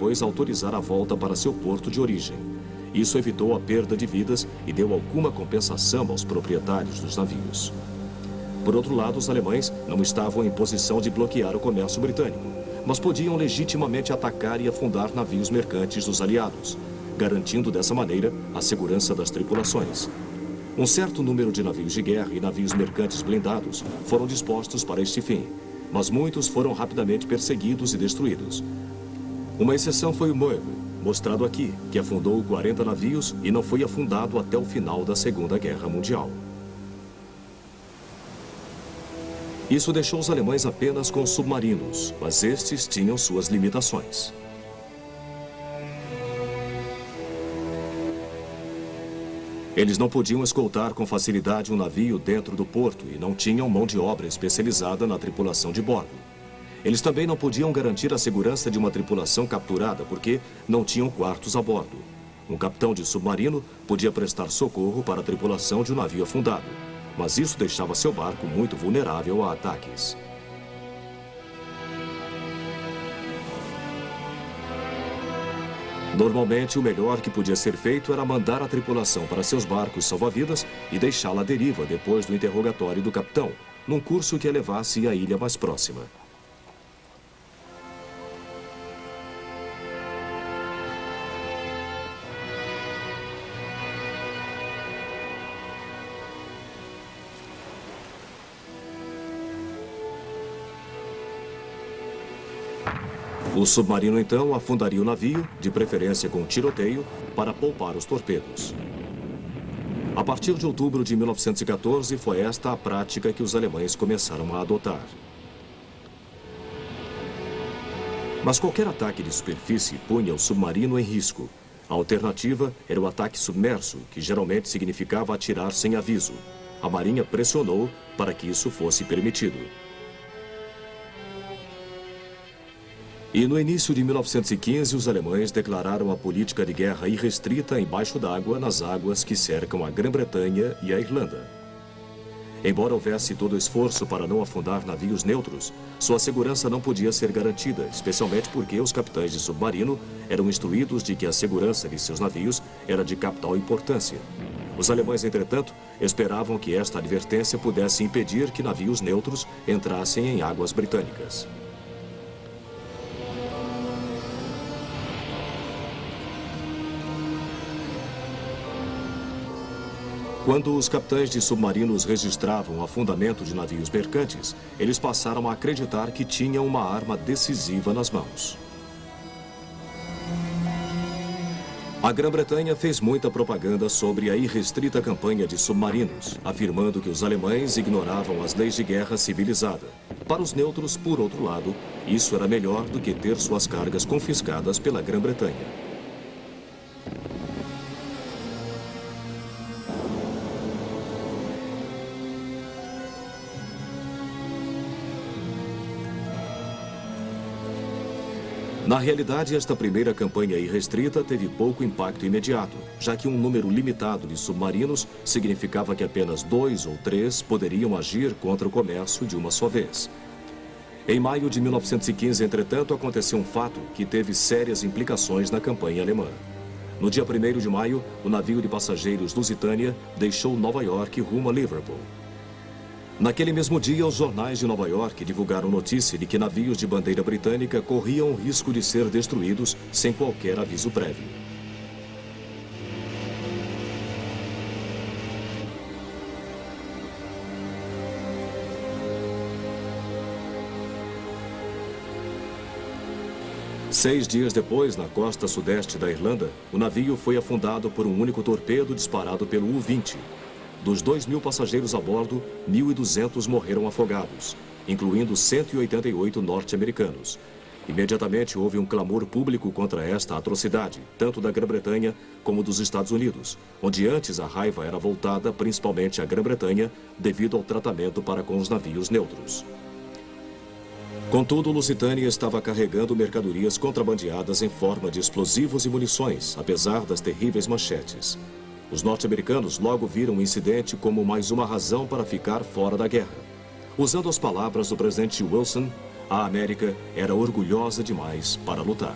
depois autorizar a volta para seu porto de origem. Isso evitou a perda de vidas e deu alguma compensação aos proprietários dos navios. Por outro lado, os alemães não estavam em posição de bloquear o comércio britânico, mas podiam legitimamente atacar e afundar navios mercantes dos aliados, garantindo dessa maneira a segurança das tripulações. Um certo número de navios de guerra e navios mercantes blindados foram dispostos para este fim, mas muitos foram rapidamente perseguidos e destruídos. Uma exceção foi o Moeve, mostrado aqui, que afundou 40 navios e não foi afundado até o final da Segunda Guerra Mundial. Isso deixou os alemães apenas com submarinos, mas estes tinham suas limitações. Eles não podiam escoltar com facilidade um navio dentro do porto e não tinham mão de obra especializada na tripulação de bordo. Eles também não podiam garantir a segurança de uma tripulação capturada porque não tinham quartos a bordo. Um capitão de submarino podia prestar socorro para a tripulação de um navio afundado, mas isso deixava seu barco muito vulnerável a ataques. Normalmente, o melhor que podia ser feito era mandar a tripulação para seus barcos salva-vidas e deixá-la à deriva depois do interrogatório do capitão, num curso que a levasse à ilha mais próxima. O submarino, então, afundaria o navio, de preferência com tiroteio, para poupar os torpedos. A partir de outubro de 1914, foi esta a prática que os alemães começaram a adotar. Mas qualquer ataque de superfície punha o submarino em risco. A alternativa era o ataque submerso, que geralmente significava atirar sem aviso. A Marinha pressionou para que isso fosse permitido. E no início de 1915, os alemães declararam a política de guerra irrestrita embaixo d'água nas águas que cercam a Grã-Bretanha e a Irlanda. Embora houvesse todo o esforço para não afundar navios neutros, sua segurança não podia ser garantida, especialmente porque os capitães de submarino eram instruídos de que a segurança de seus navios era de capital importância. Os alemães, entretanto, esperavam que esta advertência pudesse impedir que navios neutros entrassem em águas britânicas. Quando os capitães de submarinos registravam o afundamento de navios mercantes, eles passaram a acreditar que tinham uma arma decisiva nas mãos. A Grã-Bretanha fez muita propaganda sobre a irrestrita campanha de submarinos, afirmando que os alemães ignoravam as leis de guerra civilizada. Para os neutros, por outro lado, isso era melhor do que ter suas cargas confiscadas pela Grã-Bretanha. Na realidade, esta primeira campanha irrestrita teve pouco impacto imediato, já que um número limitado de submarinos significava que apenas 2 ou 3 poderiam agir contra o comércio de uma só vez. Em maio de 1915, entretanto, aconteceu um fato que teve sérias implicações na campanha alemã. No dia 1º de maio, o navio de passageiros Lusitânia deixou Nova York rumo a Liverpool. Naquele mesmo dia, os jornais de Nova York divulgaram notícia de que navios de bandeira britânica corriam o risco de ser destruídos sem qualquer aviso prévio. Seis dias depois, na costa sudeste da Irlanda, o navio foi afundado por um único torpedo disparado pelo U-20. Dos 2.000 passageiros a bordo, 1.200 morreram afogados, incluindo 188 norte-americanos. Imediatamente houve um clamor público contra esta atrocidade, tanto da Grã-Bretanha como dos Estados Unidos, onde antes a raiva era voltada principalmente à Grã-Bretanha devido ao tratamento para com os navios neutros. Contudo, o Lusitânia estava carregando mercadorias contrabandeadas em forma de explosivos e munições, apesar das terríveis manchetes. Os norte-americanos logo viram o incidente como mais uma razão para ficar fora da guerra. Usando as palavras do presidente Wilson, a América era orgulhosa demais para lutar.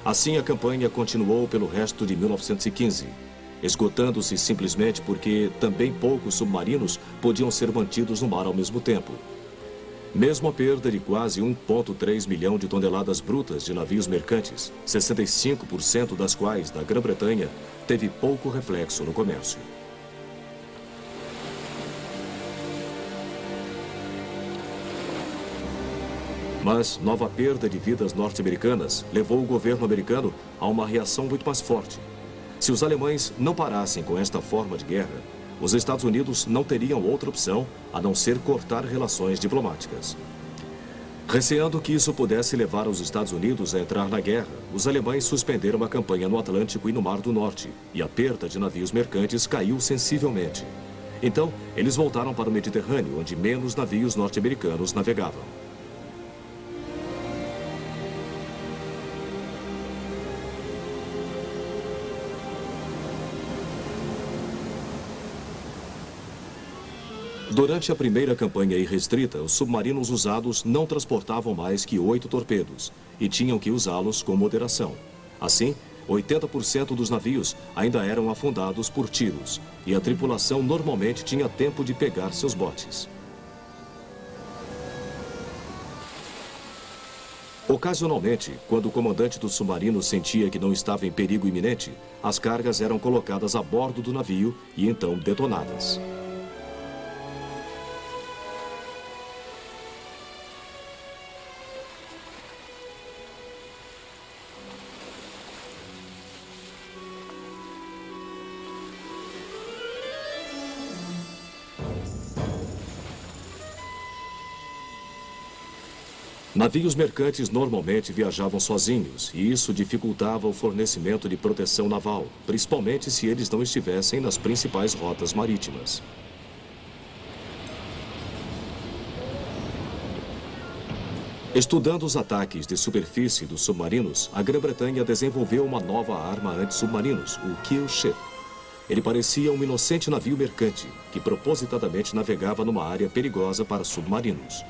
Assim, a campanha continuou pelo resto de 1915, esgotando-se simplesmente porque também poucos submarinos podiam ser mantidos no mar ao mesmo tempo. Mesmo a perda de quase 1,3 milhão de toneladas brutas de navios mercantes, 65% das quais da Grã-Bretanha, teve pouco reflexo no comércio. Mas nova perda de vidas norte-americanas levou o governo americano a uma reação muito mais forte. Se os alemães não parassem com esta forma de guerra, os Estados Unidos não teriam outra opção a não ser cortar relações diplomáticas. Receando que isso pudesse levar os Estados Unidos a entrar na guerra, os alemães suspenderam a campanha no Atlântico e no Mar do Norte, e a perda de navios mercantes caiu sensivelmente. Então, eles voltaram para o Mediterrâneo, onde menos navios norte-americanos navegavam. Durante a primeira campanha irrestrita, os submarinos usados não transportavam mais que 8 torpedos e tinham que usá-los com moderação. Assim, 80% dos navios ainda eram afundados por tiros e a tripulação normalmente tinha tempo de pegar seus botes. Ocasionalmente, quando o comandante do submarino sentia que não estava em perigo iminente, as cargas eram colocadas a bordo do navio e então detonadas. Navios mercantes normalmente viajavam sozinhos e isso dificultava o fornecimento de proteção naval, principalmente se eles não estivessem nas principais rotas marítimas. Estudando os ataques de superfície dos submarinos, a Grã-Bretanha desenvolveu uma nova arma anti-submarinos, o Kill Ship. Ele parecia um inocente navio mercante que propositadamente navegava numa área perigosa para submarinos.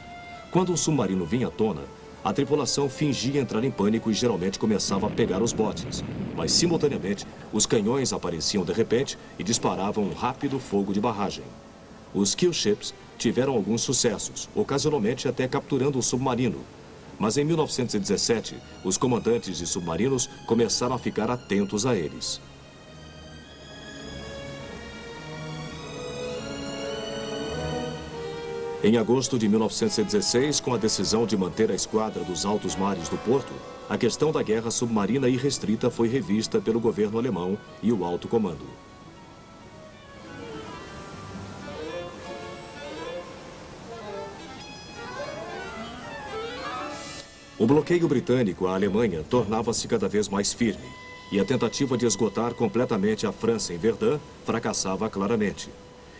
Quando um submarino vinha à tona, a tripulação fingia entrar em pânico e geralmente começava a pegar os botes. Mas, simultaneamente, os canhões apareciam de repente e disparavam um rápido fogo de barragem. Os kill ships tiveram alguns sucessos, ocasionalmente até capturando um submarino. Mas em 1917, os comandantes de submarinos começaram a ficar atentos a eles. Em agosto de 1916, com a decisão de manter a esquadra dos altos mares do porto, a questão da guerra submarina irrestrita foi revista pelo governo alemão e o alto comando. O bloqueio britânico à Alemanha tornava-se cada vez mais firme, e a tentativa de esgotar completamente a França em Verdun fracassava claramente.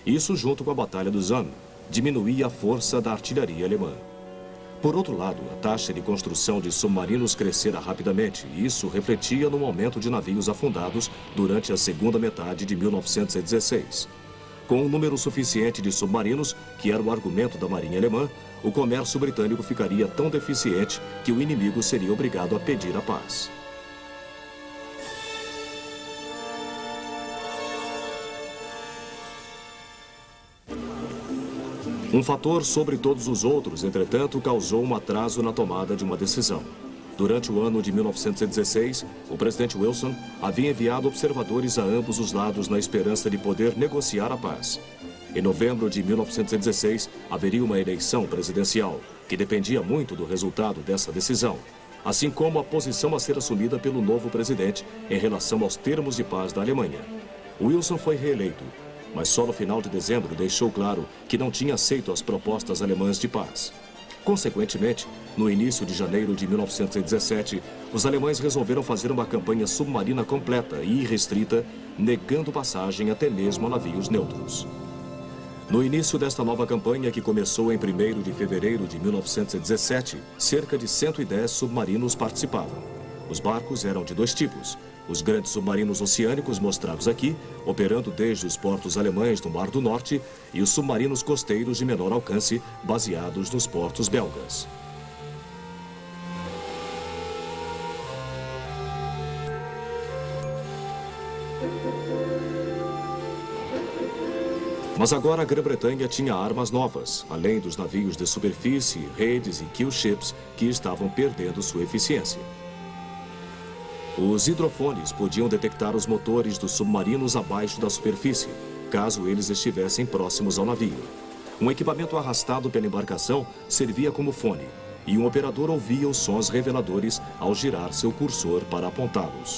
Isso, junto com a Batalha do Somme, diminuía a força da artilharia alemã. Por outro lado, a taxa de construção de submarinos crescera rapidamente e isso refletia no aumento de navios afundados durante a segunda metade de 1916. Com um número suficiente de submarinos, que era o argumento da marinha alemã, o comércio britânico ficaria tão deficiente que o inimigo seria obrigado a pedir a paz. Um fator sobre todos os outros, entretanto, causou um atraso na tomada de uma decisão. Durante o ano de 1916, o presidente Wilson havia enviado observadores a ambos os lados na esperança de poder negociar a paz. Em novembro de 1916, haveria uma eleição presidencial, que dependia muito do resultado dessa decisão, assim como a posição a ser assumida pelo novo presidente em relação aos termos de paz da Alemanha. Wilson foi reeleito, mas só no final de dezembro deixou claro que não tinha aceito as propostas alemãs de paz. Consequentemente, no início de janeiro de 1917, os alemães resolveram fazer uma campanha submarina completa e irrestrita, negando passagem até mesmo a navios neutros. No início desta nova campanha, que começou em 1º de fevereiro de 1917, cerca de 110 submarinos participavam. Os barcos eram de dois tipos: os grandes submarinos oceânicos mostrados aqui, operando desde os portos alemães do Mar do Norte, e os submarinos costeiros de menor alcance, baseados nos portos belgas. Mas agora a Grã-Bretanha tinha armas novas, além dos navios de superfície, redes e kill ships que estavam perdendo sua eficiência. Os hidrofones podiam detectar os motores dos submarinos abaixo da superfície, caso eles estivessem próximos ao navio. Um equipamento arrastado pela embarcação servia como fone, e um operador ouvia os sons reveladores ao girar seu cursor para apontá-los.